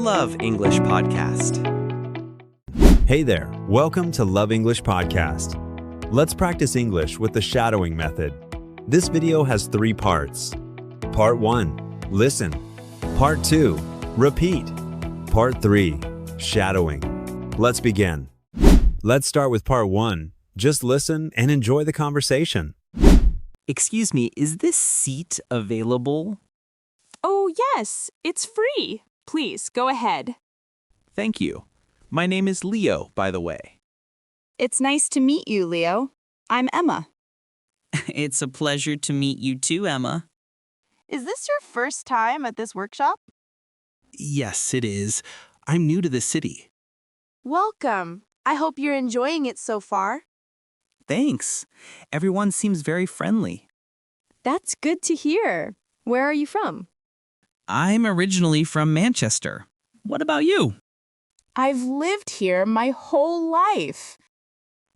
Love English Podcast. Hey there, welcome to Love English Podcast. Let's practice English with the shadowing method. This video has 3 parts. Part 1, listen. Part 2, repeat. Part 3, shadowing. Let's begin. Let's start with part 1. Just listen and enjoy the conversation. Excuse me, is this seat available? Oh, yes, it's free. Please, go ahead. Thank you. My name is Leo, by the way. It's nice to meet you, Leo. I'm Emma. It's a pleasure to meet you too, Emma. Is this your first time at this workshop? Yes, it is. I'm new to the city. Welcome. I hope you're enjoying it so far. Thanks. Everyone seems very friendly. That's good to hear. Where are you from? I'm originally from Manchester. What about you? I've lived here my whole life.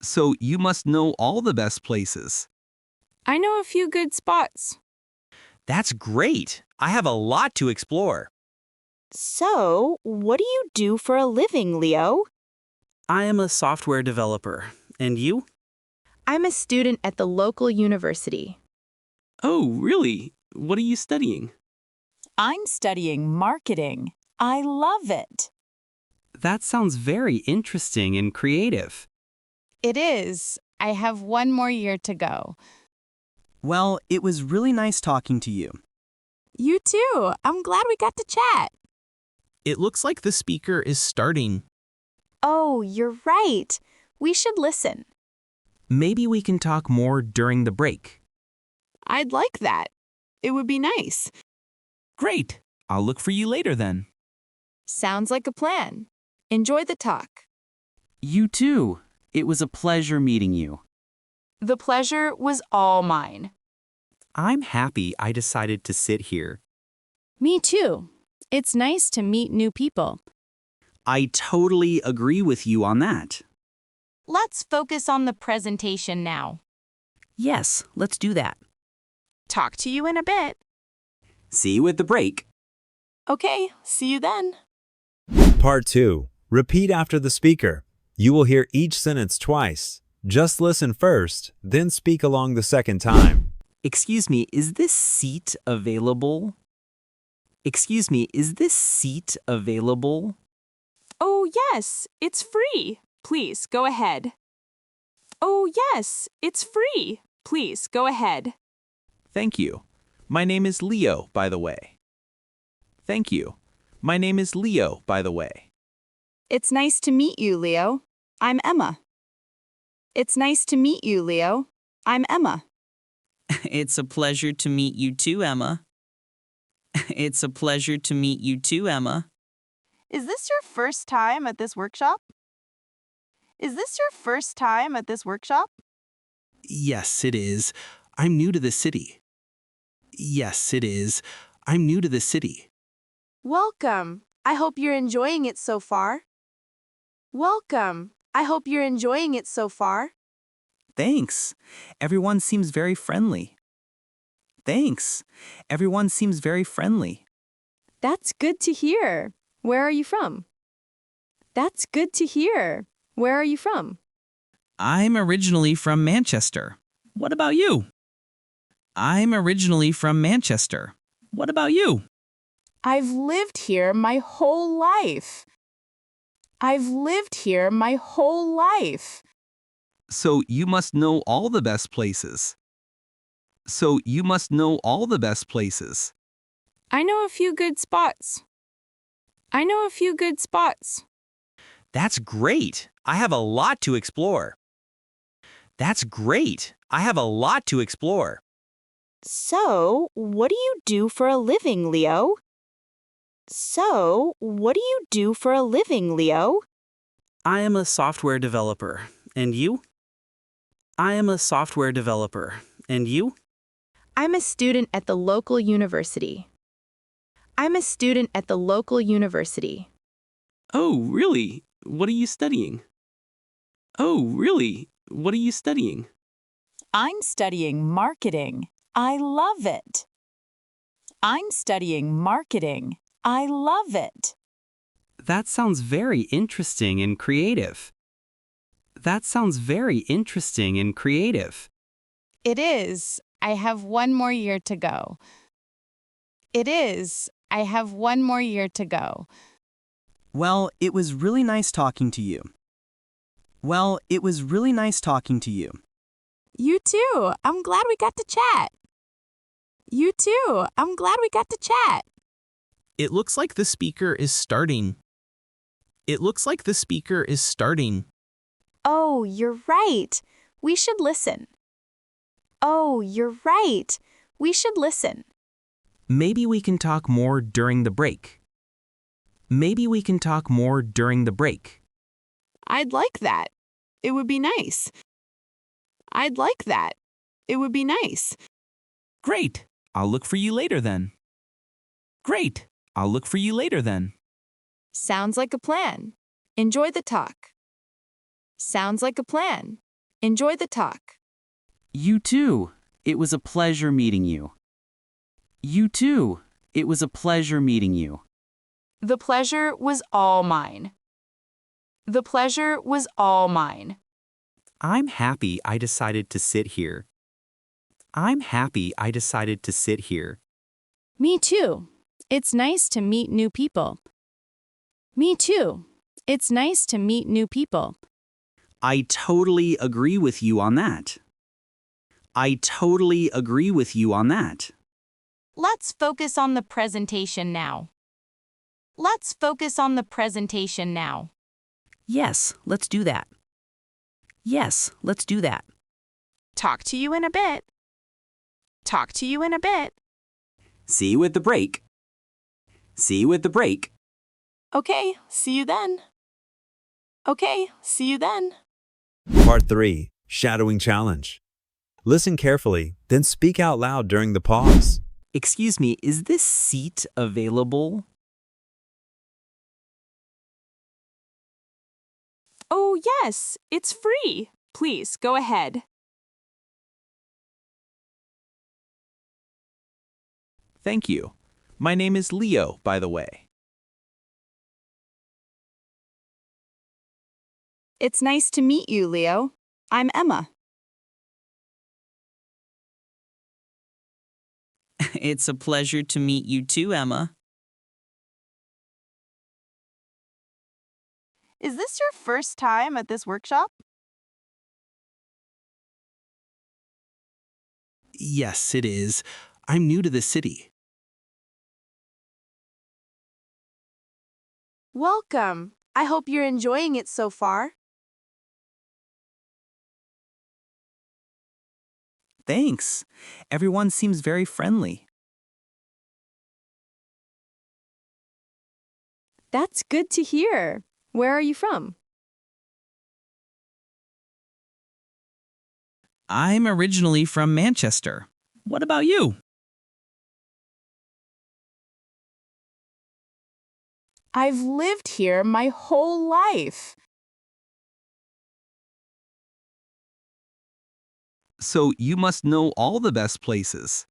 So you must know all the best places. I know a few good spots. That's great. I have a lot to explore. So, what do you do for a living, Leo? I am a software developer. And you? I'm a student at the local university. Oh, really? What are you studying? I'm studying marketing. I love it. That sounds very interesting and creative. It is. I have one more year to go. Well, it was really nice talking to you. You too. I'm glad we got to chat. It looks like the speaker is starting. Oh, you're right. We should listen. Maybe we can talk more during the break. I'd like that. It would be nice. Great. I'll look for you later then. Sounds like a plan. Enjoy the talk. You too. It was a pleasure meeting you. The pleasure was all mine. I'm happy I decided to sit here. Me too. It's nice to meet new people. I totally agree with you on that. Let's focus on the presentation now. Yes, let's do that. Talk to you in a bit. See you at the break. Okay, see you then. Part 2, repeat after the speaker. You will hear each sentence twice. Just listen first, then speak along the second time. Excuse me, is this seat available? Excuse me, is this seat available? Oh, yes, it's free. Please, go ahead. Oh, yes, it's free. Please, go ahead. Thank you. My name is Leo, by the way. Thank you. My name is Leo, by the way. It's nice to meet you, Leo. I'm Emma. It's nice to meet you, Leo. I'm Emma. It's a pleasure to meet you too, Emma. It's a pleasure to meet you too, Emma. Is this your first time at this workshop? Is this your first time at this workshop? Yes, it is. I'm new to the city. Yes, it is. I'm new to the city. Welcome. I hope you're enjoying it so far. Welcome. I hope you're enjoying it so far. Thanks. Everyone seems very friendly. Thanks. Everyone seems very friendly. That's good to hear. Where are you from? That's good to hear. Where are you from? I'm originally from Manchester. What about you? I'm originally from Manchester. What about you? I've lived here my whole life. I've lived here my whole life. So you must know all the best places. So you must know all the best places. I know a few good spots. I know a few good spots. That's great. I have a lot to explore. That's great. I have a lot to explore. So, what do you do for a living, Leo? So, what do you do for a living, Leo? I am a software developer. And you? I am a software developer. And you? I'm a student at the local university. I'm a student at the local university. Oh, really? What are you studying? Oh, really? What are you studying? I'm studying marketing. I love it. I'm studying marketing. I love it. That sounds very interesting and creative. That sounds very interesting and creative. It is. I have one more year to go. It is. I have one more year to go. Well, it was really nice talking to you. Well, it was really nice talking to you. You too. I'm glad we got to chat. You too. I'm glad we got to chat. It looks like the speaker is starting. It looks like the speaker is starting. Oh, you're right. We should listen. Oh, you're right. We should listen. Maybe we can talk more during the break. Maybe we can talk more during the break. I'd like that. It would be nice. I'd like that. It would be nice. Great. I'll look for you later then. Great. I'll look for you later then. Sounds like a plan. Enjoy the talk. Sounds like a plan. Enjoy the talk. You too. It was a pleasure meeting you. You too. It was a pleasure meeting you. The pleasure was all mine. The pleasure was all mine. I'm happy I decided to sit here. I'm happy I decided to sit here. Me too. It's nice to meet new people. Me too. It's nice to meet new people. I totally agree with you on that. I totally agree with you on that. Let's focus on the presentation now. Let's focus on the presentation now. Yes, let's do that. Yes, let's do that. Talk to you in a bit. Talk to you in a bit. See you at the break. See you at the break. Okay, see you then. Okay, see you then. Part 3. Shadowing Challenge. Listen carefully, then speak out loud during the pause. Excuse me, is this seat available? Oh, yes, it's free. Please, go ahead. Thank you. My name is Leo, by the way. It's nice to meet you, Leo. I'm Emma. It's a pleasure to meet you too, Emma. Is this your first time at this workshop? Yes, it is. I'm new to the city. Welcome. I hope you're enjoying it so far. Thanks. Everyone seems very friendly. That's good to hear. Where are you from? I'm originally from Manchester. What about you? I've lived here my whole life. So you must know all the best places.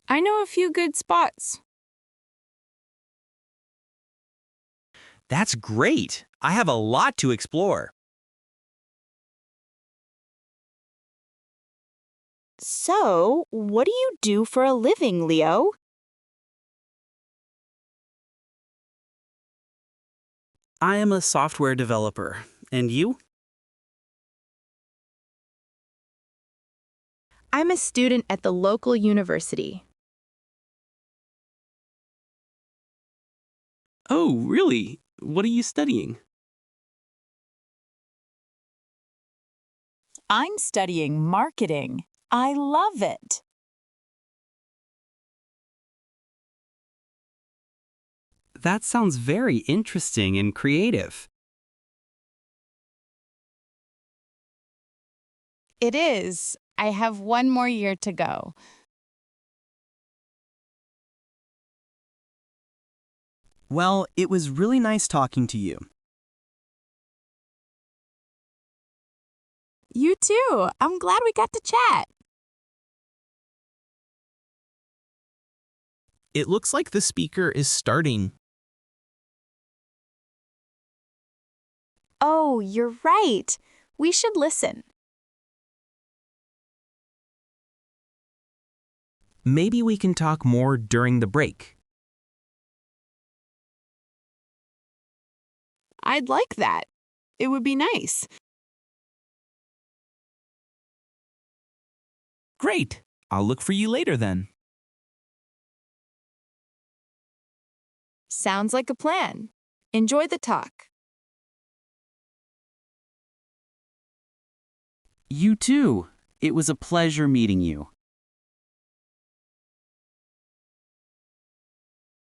I know a few good spots. That's great. I have a lot to explore. So, what do you do for a living, Leo? I am a software developer. And you? I'm a student at the local university. Oh, really? What are you studying? I'm studying marketing. I love it. That sounds very interesting and creative. It is. I have one more year to go. Well, it was really nice talking to you. You too. I'm glad we got to chat. It looks like the speaker is starting. Oh, you're right. We should listen. Maybe we can talk more during the break. I'd like that. It would be nice. Great. I'll look for you later then. Sounds like a plan. Enjoy the talk. You too. It was a pleasure meeting you.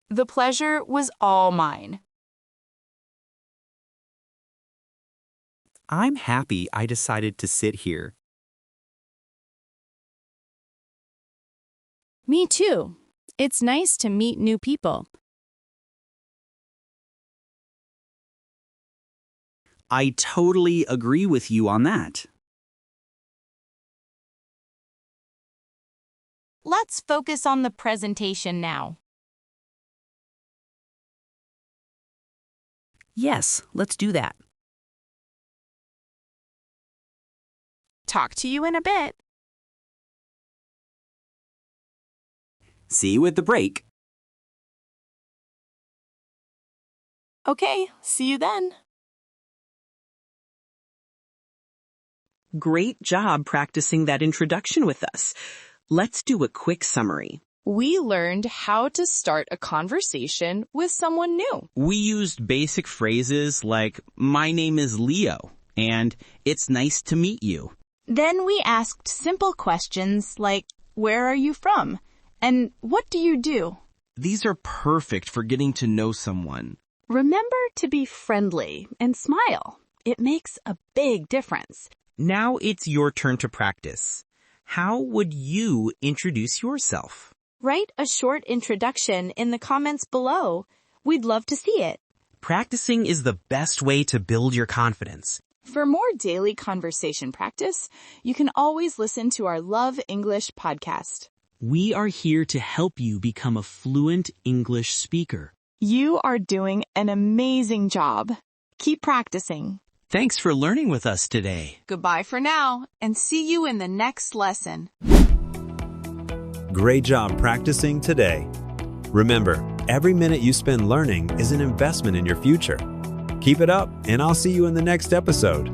The pleasure was all mine. I'm happy I decided to sit here. Me too. It's nice to meet new people. I totally agree with you on that. Let's focus on the presentation now. Yes, let's do that. Talk to you in a bit. See you at the break. Okay, see you then. Great job practicing that introduction with us. Let's do a quick summary. We learned how to start a conversation with someone new. We used basic phrases like, "My name is Leo," and "It's nice to meet you." Then we asked simple questions like, where are you from? And what do you do? These are perfect for getting to know someone. Remember to be friendly and smile. It makes a big difference. Now it's your turn to practice. How would you introduce yourself? Write a short introduction in the comments below. We'd love to see it. Practicing is the best way to build your confidence. For more daily conversation practice, you can always listen to our Love English podcast. We are here to help you become a fluent English speaker. You are doing an amazing job. Keep practicing. Thanks for learning with us today. Goodbye for now, and see you in the next lesson. Great job practicing today. Remember, every minute you spend learning is an investment in your future. Keep it up, and I'll see you in the next episode.